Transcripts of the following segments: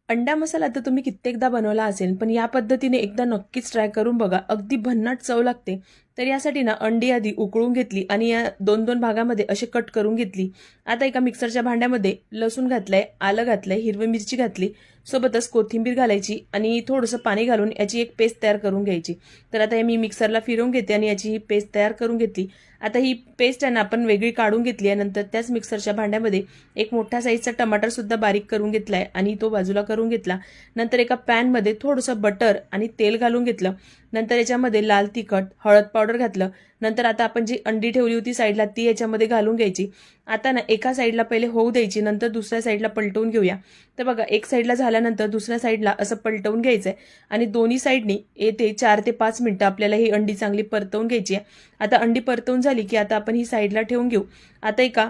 अंडा मसाला तर तुम्ही कित्येकदा बनवला असेल, पण या पद्धतीने एकदा नक्कीच ट्राय करून बघा. अगदी भन्नाट चव लागते. तर यासाठी ना अंडी आधी उकळून घेतली आणि या 2-2 भागामध्ये असे कट करून घेतली. आता एका मिक्सरच्या भांड्यामध्ये लसूण घातलंय, आलं घातलंय, हिरवी मिरची घातली, सोबतच कोथिंबीर घालायची आणि थोडंसं पाणी घालून याची एक पेस्ट तयार करून घ्यायची. तर आता हे मी मिक्सरला फिरवून घेते आणि याची ही पेस्ट तयार करून घेतली. आता ही पेस्ट आहे ना आपण वेगळी काढून घेतली आहे. नंतर त्याच मिक्सरच्या भांड्यामध्ये एक मोठा साईजचा टमाटर सुद्धा बारीक करून घेतलाय आणि तो बाजूला करून घेतला. नंतर एका पॅनमध्ये थोडंसं बटर आणि तेल घालून घेतलं. नंतर याच्यामध्ये लाल तिखट, हळद पावडर घातलं. नंतर आता आपण जी अंडी ठेवली होती साईडला ती याच्यामध्ये घालून घ्यायची. आता ना एका साईडला पहिले होऊ द्यायची, नंतर दुसऱ्या साईडला पलटवून घेऊया. तर बघा एक साईडला झाल्यानंतर दुसऱ्या साईडला असं पलटवून घ्यायचंय आणि दोन्ही साईडनी येते 4 ते 5 मिनिटं आपल्याला ही अंडी चांगली परतवून घ्यायची आहे. आता अंडी परतवून झाली की आता आपण ही साईडला ठेवून घेऊ. आता एका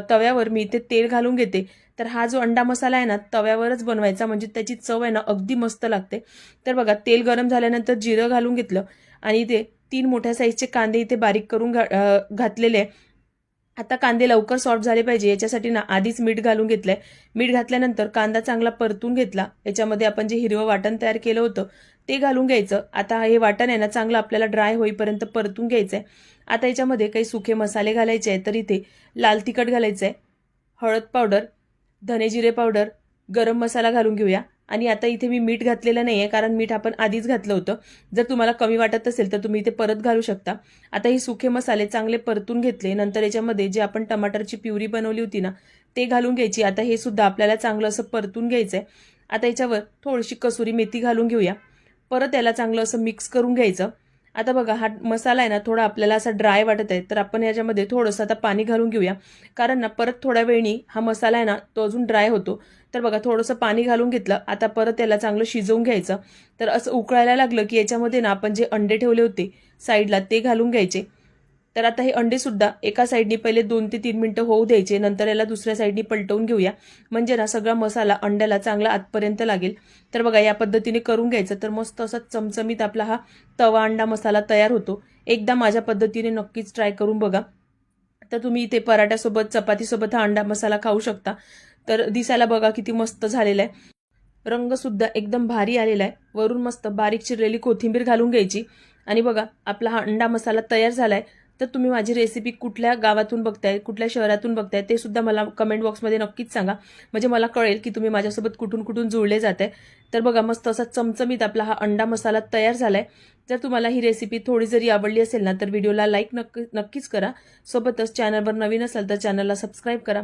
तव्यावर मी इथे तेल घालून घेते. तर हा जो अंडा मसाला आहे ना तव्यावरच बनवायचा, म्हणजे त्याची चव आहे ना अगदी मस्त लागते. तर बघा तेल गरम झाल्यानंतर जिरं घालून घेतलं आणि इथे 3 मोठ्या साईजचे कांदे इथे बारीक करून घातलेले आहे. आता कांदे लवकर सॉफ्ट झाले पाहिजे याच्यासाठी ना आधीच मीठ घालून घेतलंय. मीठ घातल्यानंतर कांदा चांगला परतून घेतला. याच्यामध्ये आपण जे हिरवं वाटण तयार केलं होतं ते घालून घ्यायचं. आता हे वाटण आहे ना चांगलं आपल्याला ड्राय होईपर्यंत परतून घ्यायचंय. आता याच्यामध्ये काही सुखे मसाले घालायचे आहेत. तर इथे लाल तिखट घालायचंय, हळद पावडर, धने जिरे पावडर, गरम मसाला घालून घेऊया. आणि आता इथे मी मीठ घातलेलं नाहीये कारण मीठ आपण आधीच घातलं होतं. जर तुम्हाला कमी वाटत असेल तर तुम्ही इथे परत घालू शकता. आता ही सुखे मसाले चांगले परतून घेतले. नंतर याच्यामध्ये जे आपण टमाटरची प्युरी बनवली होती ना ते घालून घ्यायची. आता हे सुद्धा आपल्याला चांगलं असं परतून घ्यायचंय. आता याच्यावर थोडीशी कसुरी मेथी घालून घेऊया. परत याला चांगलं असं मिक्स करून घ्यायचं. आता बघा हा मसाला आहे ना थोडा आपल्याला असा ड्राय वाटत आहे, तर आपण याच्यामध्ये थोडंसं आता पाणी घालून घेऊया. कारण ना परत थोड्या वेळी हा मसाला आहे ना तो अजून ड्राय होतो. तर बघा थोडंसं पाणी घालून घेतलं. आता परत याला चांगलं शिजवून घ्यायचं. तर असं उकळायला लागलं की याच्यामध्ये ना आपण जे अंडे ठेवले होते साईडला ते घालून घ्यायचे. तर आता हे अंडे सुद्धा एका साईडनी पहिले 2 ते 3 मिनिटं होऊ द्यायचे. नंतर याला दुसऱ्या साईडनी पलटवून घेऊया, म्हणजे ना सगळा मसाला अंड्याला चांगला आतपर्यंत लागेल. तर बघा या पद्धतीने करून घ्यायचं. तर मस्त असा चमचमीत आपला हा तवा अंडा मसाला तयार होतो. एकदा माझ्या पद्धतीने नक्कीच ट्राय करून बघा. तर तुम्ही इथे पराठ्यासोबत चपातीसोबत हा अंडा मसाला खाऊ शकता. तर दिसायला बघा किती मस्त झालेला आहे. रंग सुद्धा एकदम भारी आलेला आहे. वरून मस्त बारीक चिरलेली कोथिंबीर घालून घ्यायची. आणि बघा आपला हा अंडा मसाला तयार झालाय. तर तुम्ही माझी रेसिपी कुठल्या गावातून बघताय, कुठल्या शहरातून बघताय ते सुद्धा मला कमेंट बॉक्समध्ये नक्कीच सांगा, म्हणजे मला कळेल की तुम्ही माझ्यासोबत कुठून कुठून जुळले जाताय. तर बघा मस्त असा चमचमीत आपला हा अंडा मसाला तयार झालाय. जर तुम्हाला ही रेसिपी थोडी जरी आवडली असेल ना तर व्हिडिओला लाईक नक्कीच करा. सोबतच चॅनलवर नवीन असाल तर चॅनलला सबस्क्राईब करा.